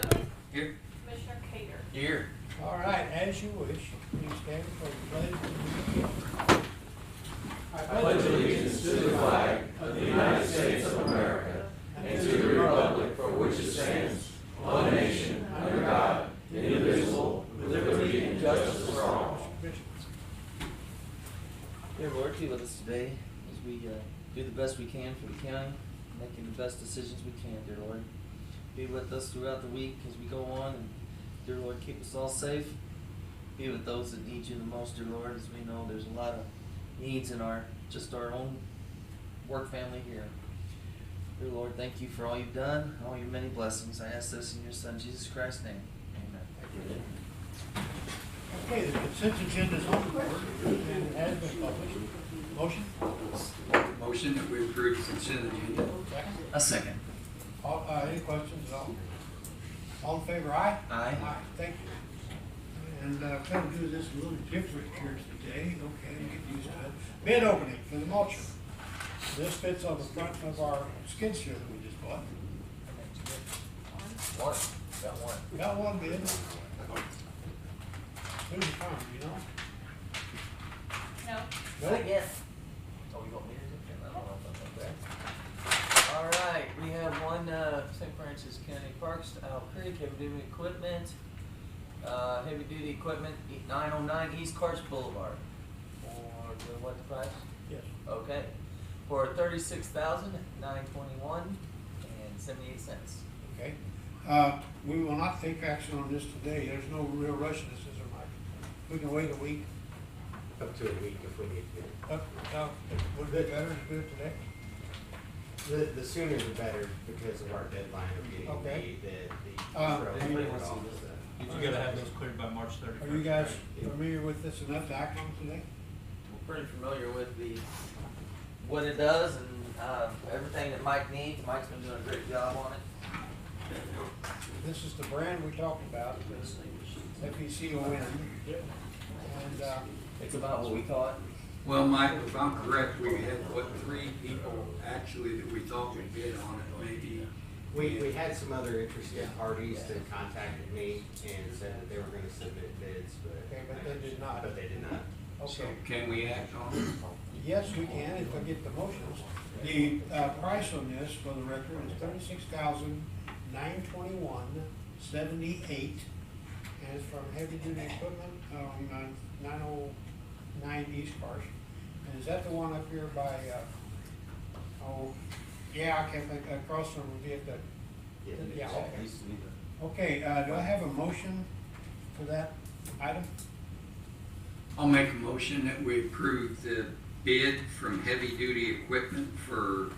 Buckley? Here. Commissioner Cater? Here. All right, as you wish, please stand for the pledge. I pledge allegiance to the flag of the United States of America and to the republic for which it stands, one nation, under God, indivisible, with liberty and justice for all. Dear Lord, be with us today as we do the best we can for the county, making the best decisions we can, dear Lord. Be with us throughout the week as we go on, and dear Lord, keep us all safe. Be with those that need you the most, dear Lord, as we know there's a lot of needs in our own work family here. Dear Lord, thank you for all you've done, all your many blessings. I ask this in your Son, Jesus Christ's name. Amen. Okay, the consent agenda is on the board and it has been published. Motion? Motion that we approve the consent agenda. Second? A second. Any questions at all? All in favor, aye? Aye. Thank you. And I'm going to do this a little different here today. Okay, get used to it. Bid opening for the mulcher. This fits on the front of our skid steer that we just bought. One. Got one. Got one bid. Who's it from, do you know? No. Nope. Yes. Oh, you want me to do it? I don't know if I'm okay. All right, we have one, St. Francis County Parks, Owl Creek, heavy duty equipment, heavy duty equipment, 909 East Carts Boulevard. For what the price? Yes. Okay, for $36,921.78. Okay. We will not take action on this today. There's no real rush in this, is there, Mike? We can wait a week. Up to a week if we need to. Would it be better to do it today? The sooner the better because of our deadline of getting Okay. the Anybody wants to road. see You gotta have those cleared by March 31st. Are you guys familiar with this enough to act on today? We're pretty familiar with what it does and everything that Mike needs. Mike's been doing a great job on it. This is the brand we talked about, FECON. And, It's about what we thought. Well, Mike, if I'm correct, we had, what, 3 people actually that we thought would bid on it, maybe? We had some other interested parties that contacted me and said that they were gonna submit bids, okay, but they did not. but they did not. So Okay. can we act on it? Yes, we can if I get the motions. The price on this, for the record, is $36,921.78, and it's from Heavy Duty Equipment on 909 East Carson. And is that the one up here by? I can't think. Across from VFW. Yeah. Okay. Used to be the Okay. Do I have a motion for that item? I'll make a motion that we approve the bid from Heavy Duty Equipment for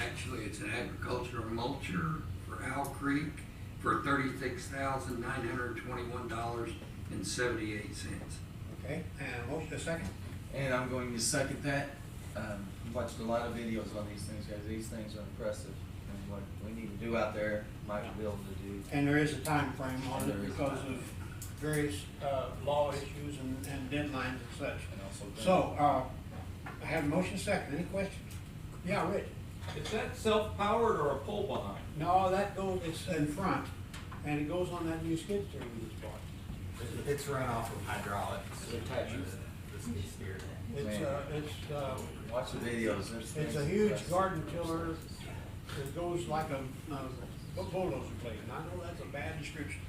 actually it's an agricultural mulcher for Owl Creek for $36,921.78. Okay. And a motion, a second? And I'm going to second that. I've watched a lot of videos on these things, guys. These things are impressive. And what we need to do out there, Mike will be able to do. And there is a time frame on And it there is a because time. of various law issues and deadlines and such. And also So, I have a motion second. Any questions? Yeah, Rich? Is that self-powered or a pull behind? No, that goes, it's in front, and it goes on that new skid steer we just bought. It's run off of hydraulics. They're tight. The skid steer. watch the videos. It's a huge garden tiller. It goes like a bulldozer blade. And I know that's a bad description.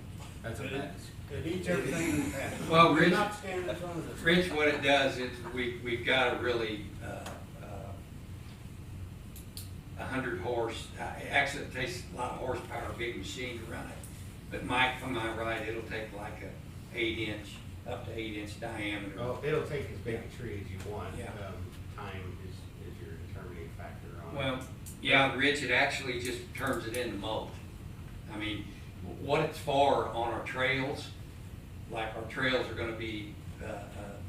That's a But bad. It eats everything in the path. Well, You're Rich- not standing in front of this. Rich, what it does is we've got a really 100 horse, actually it takes a lot of horsepower, big machine to run it. But Mike, if I'm not right, it'll take like a 8 to 8 inch diameter. Oh, it'll take as big a tree as you want. Yeah. Time is your determining factor on it. Well, yeah, Rich, it actually just turns it into mulch. I mean, what it's for on our trails, like our trails are gonna be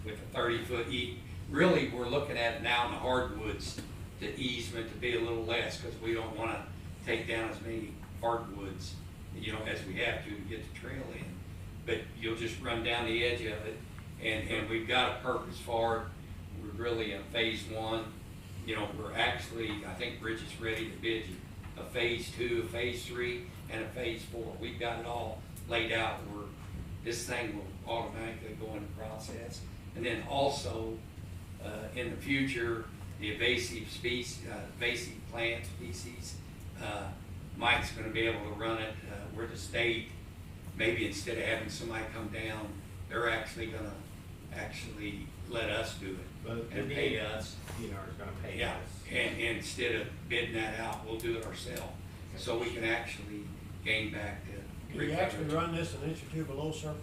with a 30-foot really, we're looking at it now in the hardwoods, the easement to be a little less, because we don't wanna take down as many hardwoods, as we have to get the trail in. But you'll just run down the edge of it, and we've got a purpose for it. We're really in phase 1. We're actually, I think Rich is ready to bid you a phase 2, a phase 3, and a phase 4. We've got it all laid out where this thing will automatically go into process. And then also, in the future, the invasive plant species, Mike's gonna be able to run it, where the state, maybe instead of having somebody come down, they're actually gonna let us do But it the and pay us. DNR is gonna pay Yeah, us. and instead of bidding that out, we'll do it ourselves, so we can actually gain back the. Can you actually run this an inch or two below surface?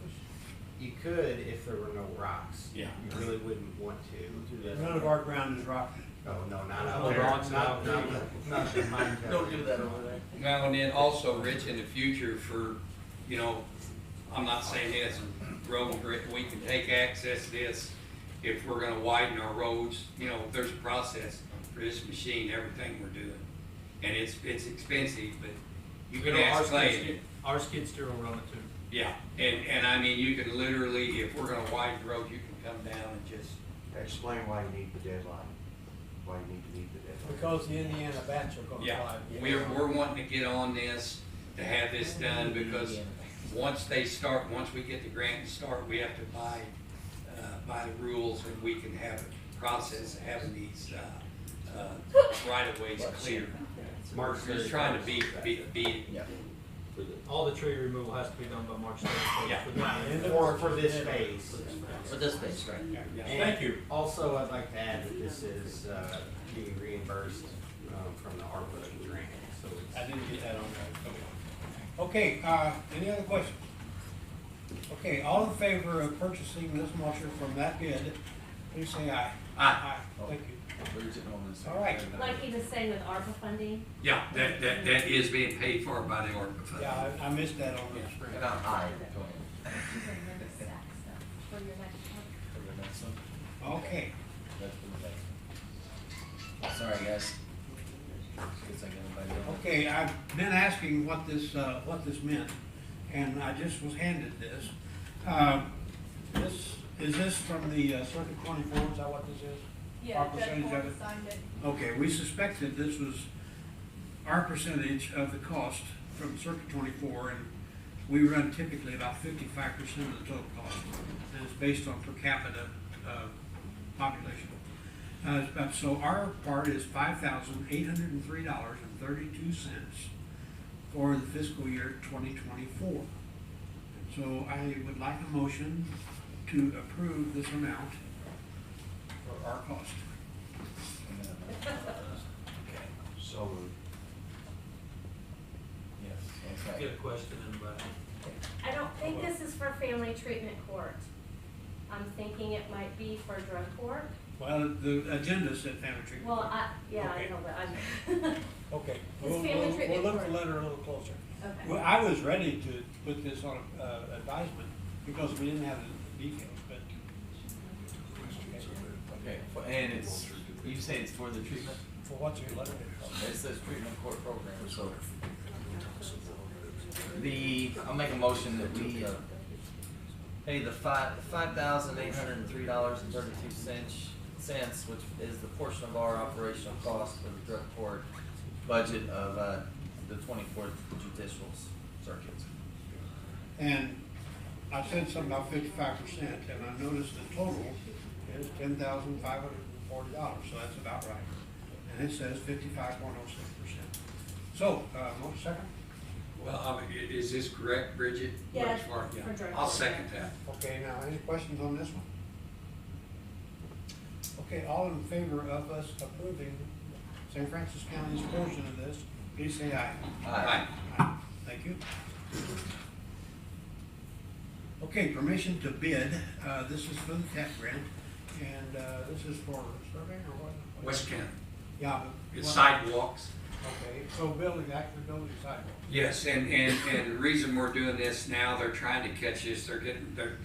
You could if there were no rocks. Yeah. You really wouldn't want to. None of our ground is rocky. Oh, no, not No out there. rocks Not out there. in mine. Don't do that over there. Well, and then also, Rich, in the future for, you know, I'm not saying this, road, we can take access to this if we're gonna widen our roads, you know, there's a process for this machine, everything we're doing. And it's expensive, but you can ask Clay. Our skid steer will run it too. Yeah, and I mean, you can literally, if we're gonna widen the road, you can come down and just, Explain why you need the deadline, why you need to meet the deadline. Because the Indiana batch are gonna yeah. fly. We're wanting to get on this, to have this done, because once we get the grant and start, we have to buy the rules, and we can have a process of having these, right-of-ways cleared. Mark's Just trying to beat it. Yeah. All the tree removal has to be done by March 31st. Yeah. For this phase. For this phase, right? And Thank you. Also, I'd like to add that this is being reimbursed from the ARPA grant, so I it's. didn't get that on there. Okay, any other questions? Okay, all in favor of purchasing this mulcher from that bid, please say aye. Aye. Thank you. All right. Like he was saying with ARPA funding, Yeah, that is being paid for by the ARPA fund. Yeah, I missed that on the screen. And I'm high. for your next one. Okay, Sorry, guys. Guess I got everybody on. okay, I've been asking what this meant, and I just was handed this. Is this from the Circuit 24, is that what this is? Yeah, Our Judge percentage of Ford it? signed it. Okay, we suspected this was our percentage of the cost from Circuit 24, and we run typically about 55% of the total cost, and it's based on per capita population. So our part is $5,803.32 for the fiscal year 2024. So I would like a motion to approve this amount for our cost. So moved. Yes, that's right. Get a question in the back. I don't think this is for family treatment court. I'm thinking it might be for drug court. Well, the agenda said family treatment. Well, yeah, Okay. I know, but I'm, Okay, It's we'll family treatment look at the court. letter a little closer. okay. Well, I was ready to put this on advisement because we didn't have the details, but. Okay, and it's, you say it's for the treatment? For what's your letter? It says treatment court program, so. I'll make a motion that we, Pay the $5,803.32, which is the portion of our operational cost for the drug court budget of the 24th Judicial Circuit. And I said something about 55%, and I noticed the total is $10,540, so that's about right. And it says 55.06%. So, one second. Well, is this correct, Bridget? Yeah, Which part? for drug I'll court. second that. Okay, now, any questions on this one? Okay, all in favor of us approving St. Francis County's portion of this, please say aye. Aye. Aye. Thank you. Okay, permission to bid, this is for the TAP grant, and, this is for surveying or what? West County, Yeah. but it's what- sidewalks. Okay, so actually building sidewalks. Yes, and the reason we're doing this now, they're trying to catch this, they're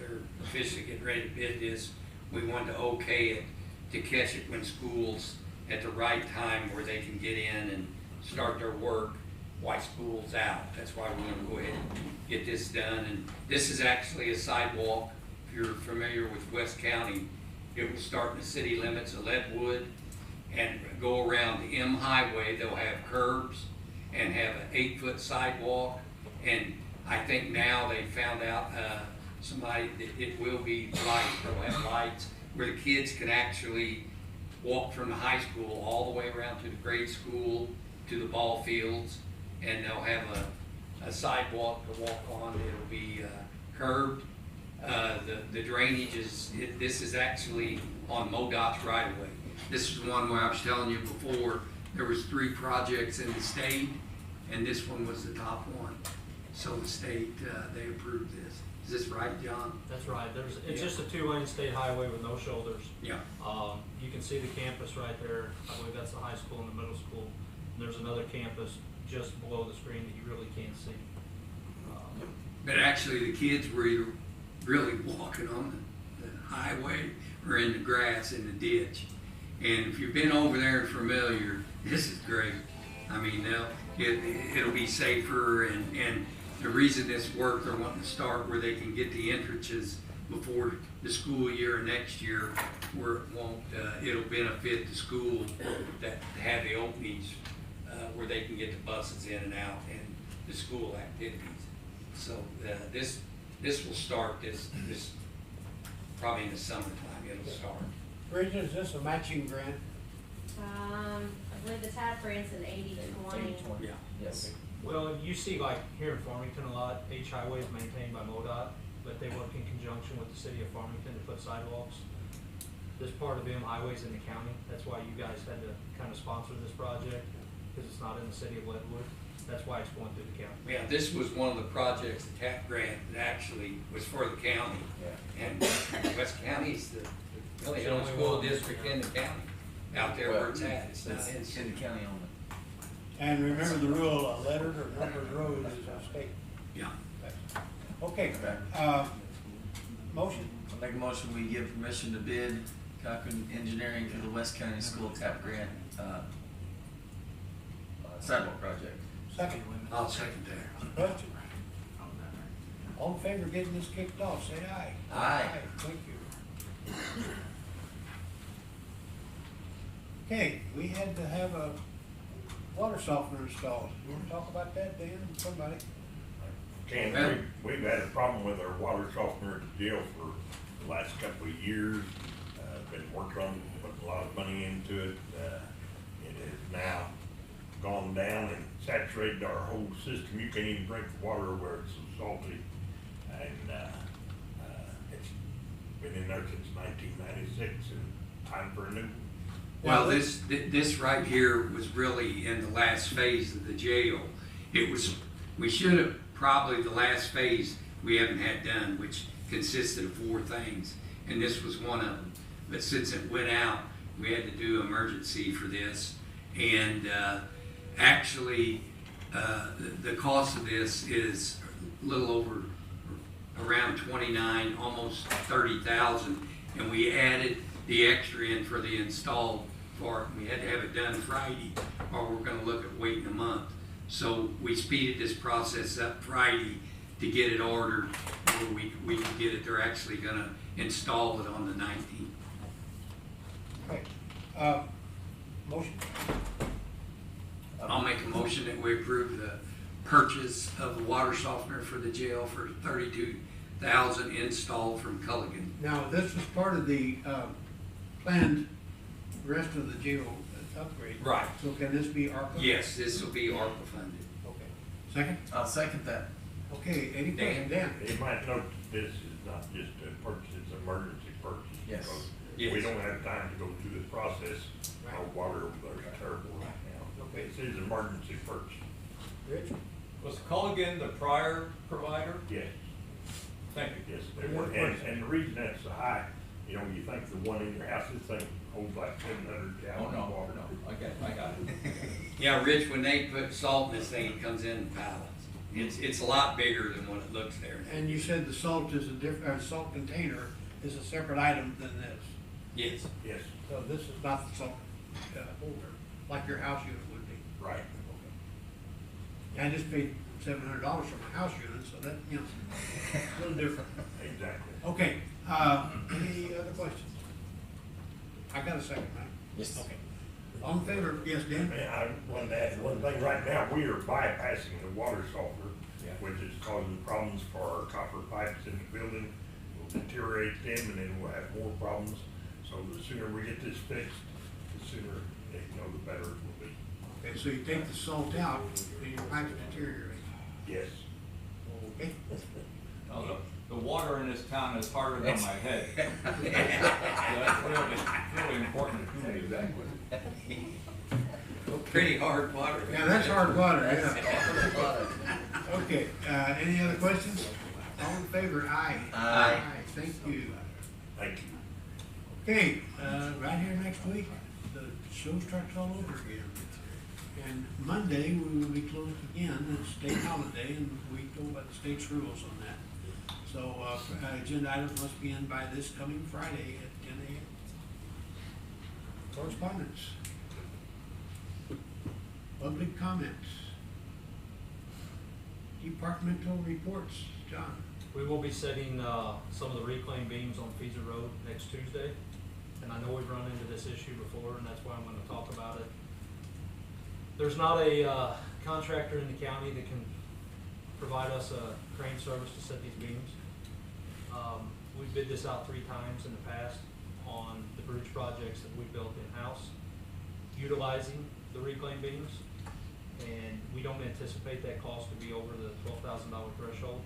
officially getting ready to bid this. We wanted to okay it, to catch it when schools at the right time where they can get in and start their work while school's out. That's why we're gonna go ahead and get this done. And this is actually a sidewalk, if you're familiar with West County, it will start in the city limits of Leadwood and go around the M Highway. They'll have curbs, and have an 8-foot sidewalk. And I think now they found out, somebody, that it will be light, it'll have lights where the kids can actually walk from the high school all the way around to the grade school, to the ball fields, and they'll have a sidewalk to walk on. It'll be curbed. The drainage this is actually on MoDOT's right of way. This is one where I was telling you before, there was 3 projects in the state, and this one was the top one. So the state, they approved this. Is this right, John? That's right, it's just a 2-lane state highway with no shoulders. Yeah. You can see the campus right there, I believe that's the high school and the middle school. And there's another campus just below the screen that you really can't see. But actually, the kids were either really walking on the highway or in the grass in the ditch. And if you've been over there and familiar, this is great. I mean, it'll be safer, and the reason this work, they're wanting to start where they can get the entrances before the school year or next year, where it won't, it'll benefit the school that have the openings, where they can get the buses in and out and the school activities. So this will start this probably in the summertime. It'll start. Bridget, is this a matching grant? I believe the TAP grant's an 80/20. Yeah. Yes. Well, you see like here in Farmington a lot, H Highway is maintained by MoDOT, but they work in conjunction with the city of Farmington to put sidewalks. This part of M Highway's in the county, that's why you guys had to kind of sponsor this project, because it's not in the city of Leadwood. That's why it's going through the county. Yeah, this was one of the projects, the TAP grant, that actually was for the county. Yeah. And West County's the only It's the only school one. district in the county, out there where it's at. It's not in. It's in the county only. And remember the rule, a lettered or numbered road is a state. Yeah. Okay, motion? I'll make a motion, we give permission to bid Cochran Engineering for the West County School TAP Grant, sidewalk project. Second. I'll second that. Question? All in favor of getting this kicked off, say aye. Aye. Thank you. Okay, we had to have a water softener installed. You wanna talk about that, Dan, somebody? We've had a problem with our water softener at the jail for the last couple of years. Been working on putting a lot of money into it. It has now gone down and saturated our whole system. You can't even drink the water where it's so salty. And it's been in there since 1996, and time for a new one. Well, this right here was really in the last phase of the jail. We should have, probably the last phase we haven't had done, which consisted of 4 things, and this was one of them. But since it went out, we had to do emergency for this. And actually, the cost of this is a little over, around 29, almost 30,000. And we added the extra in for the installed part. We had to have it done Friday, or we're gonna look at waiting a month. So we speeded this process up Friday to get it ordered, where we can get it. They're actually gonna install it on the 19th. Okay, motion? I'll make a motion that we approve the purchase of the water softener for the jail for $32,000 installed from Culligan. Now, this was part of the planned rest of the jail upgrade. Right. So can this be ARPA? Yes, this will be ARPA funded. Okay. Second? I'll second that. Okay, any question? Dan? You might note that this is not just a purchase, it's an emergency purchase. Yes. because Yes. We don't have time to go through this process. Our Right. water is terrible right now. Okay. This is an emergency purchase. Rich? Was Culligan the prior provider? Yes, Thank you. yes, they were, and the reason that's so high, you know, you think the one in your house, this thing holds like 700 gallons of water. I got it. Yeah, Rich, when they put salt in this thing, it comes in pallets. It's a lot bigger than what it looks there. And you said the salt is a salt container is a separate item than this. Yes. Yes, So this is not the salt holder, like your house unit would be. right. I just paid $700 for my house unit, so that, you know, a little different. Exactly. Okay, any other questions? I got a second, right? Yes. Okay. All in favor? Yes, Dan? Man, I wanted to add one thing. Right now, we are bypassing the water softener, which is causing problems for our copper pipes in the building. We'll deteriorate them and then we'll have more problems. So the sooner we get this fixed, the sooner, the better it will be. Okay, so you take the salt out, and your pipes deteriorate. Yes. Okay? Oh, the water in this town is harder than my head. So that's really important to me. Exactly. Pretty hard water. Yeah, that's hard water, yeah. Okay, any other questions? All in favor? Aye. Aye. Thank you. Thank you. Okay, right here next week, the show starts all over again. And Monday, we will be closed again, it's state holiday, and we go by the state's rules on that. So, agenda items must be in by this coming Friday at 10 a.m. Correspondence. Public comments. Departmental reports, John. We will be setting, some of the reclaim beams on Feezer Road next Tuesday. And I know we've run into this issue before, and that's why I'm gonna talk about it. There's not a, contractor in the county that can provide us a crane service to set these beams. We bid this out 3 times in the past on the bridge projects that we built in-house, utilizing the reclaim beams. And we don't anticipate that cost to be over the $12,000 threshold.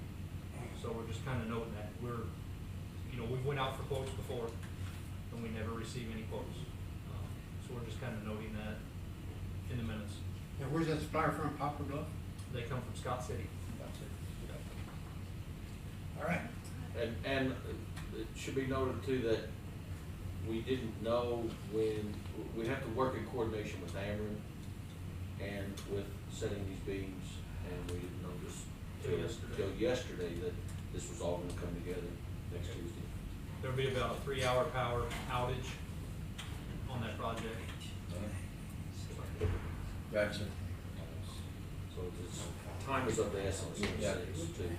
So we're just kind of noting that. We went out for quotes before, and we never received any quotes. So we're just kind of noting that in the minutes. And where's that supplier from, Poplar Bluff? They come from Scott City. All right. And it should be noted too that we didn't know when, we have to work in coordination with Ameren and with setting these beams, and we didn't know this till yesterday that this was all gonna come together next Tuesday. There'll be about a 3-hour power outage on that project. Gotcha. So it's, time is of the essence, Yeah. too.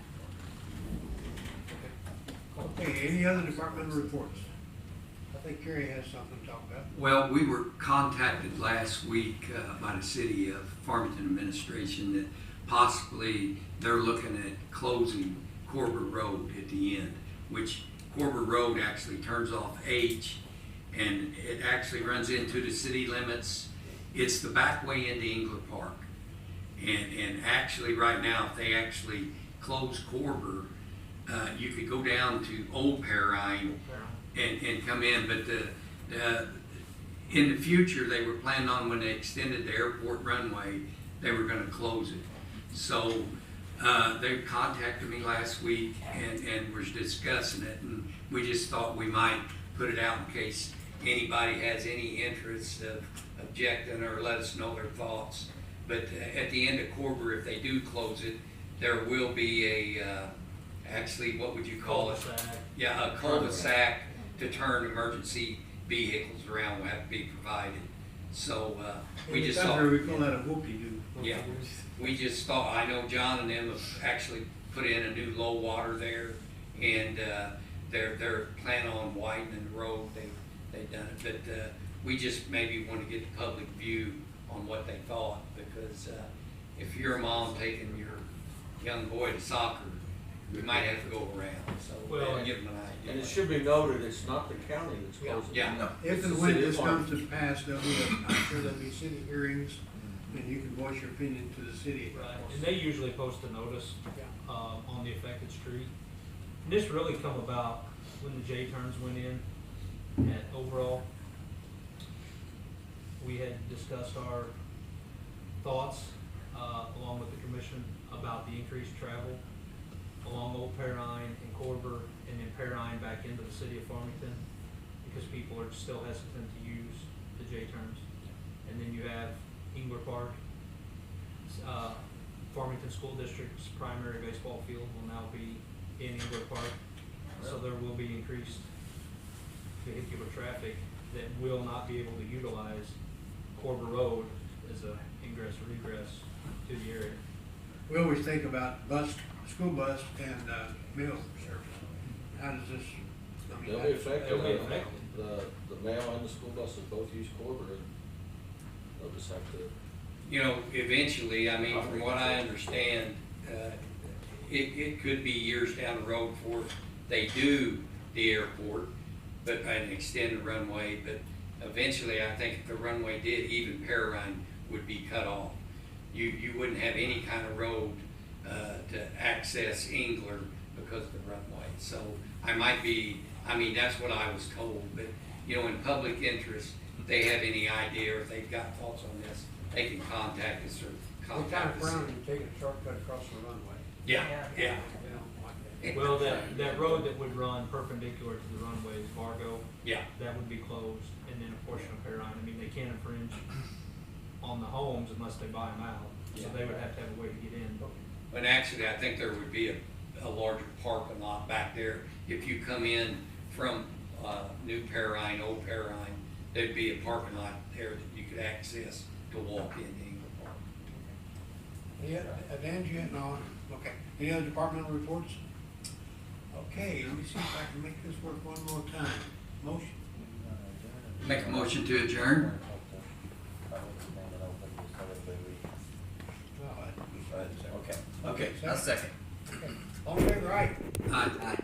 Okay, any other departmental reports? I think Kerry has something to talk about. Well, we were contacted last week by the city of Farmington administration that possibly they're looking at closing Corbett Road at the end, which Corbett Road actually turns off H, and it actually runs into the city limits. It's the back way into Engler Park. And actually right now, if they actually close Corbett, you could go down to Old Perrine and come in, but in the future, they were planning on when they extended the airport runway, they were gonna close it. So, they contacted me last week and was discussing it, and we just thought we might put it out in case anybody has any interest of objecting or let us know their thoughts. But at the end of Corbett, if they do close it, there will be a, actually, what would you call it? Cul-de-sac. Yeah, a cul-de-sac to turn emergency vehicles around will have to be provided. So, we just thought. We call that a whoopie-doo. Yeah, we just thought, I know John and them have actually put in a new low water there, and, they're planning on widening the road, they've done it, but, we just maybe want to get the public view on what they thought, because, if you're a mom taking your young boy to soccer, you might have to go around, so Well, give them an idea. And it should be noted, it's not the county that's Yeah. closing. Yeah. No. If It's and the when city of this comes Farmington. to pass, I'm sure there'll be city hearings, and you can voice your opinion to the city. Right, and they usually post a notice, Yeah. on the affected street. And this really come about when the J-turns went in, and overall, we had discussed our thoughts, along with the commission about the increased travel along Old Perrine and Corbett, and then Perrine back into the city of Farmington, because people are still hesitant to use the J-turns. And then you have Engler Park, Farmington School District's primary baseball field will now be in Engler Park. So there will be increased vehicular traffic that will not be able to utilize Corbett Road as a ingress or egress to the area. We always think about school bus and, mail service. How does this, They'll be affected. They'll be affected. The mail and the school buses both use Corbett. just have to. You know, eventually, I mean, from what I understand, it could be years down the road before they do the airport, but an extended runway, but eventually, I think if the runway did, even Pearine would be cut off. You wouldn't have any kind of road to access Engler because of the runway. So I might be, I mean, that's what I was told, but, you know, in public interest, if they have any idea or if they've got thoughts on this, they can contact us or They kind of contact us. frown on taking a shortcut across the runway. Yeah, yeah. They don't like that. Well, that road that would run perpendicular to the runway is Vargo. Yeah. That would be closed, and then a portion of Pearine. I mean, they can't infringe on the homes unless they buy them out, so Yeah. they would have to have a way to get in. But actually, I think there would be a larger parking lot back there. If you come in from New Pearine, Old Pearine, there'd be a parking lot there that you could access to walk into Engler Park. Yeah, Dan, you, no, okay. Any other departmental reports? Okay, let me see if I can make this work one more time. Motion? Make a motion to adjourn? Well, Okay, I'll second. okay. All in favor, aye? Aye.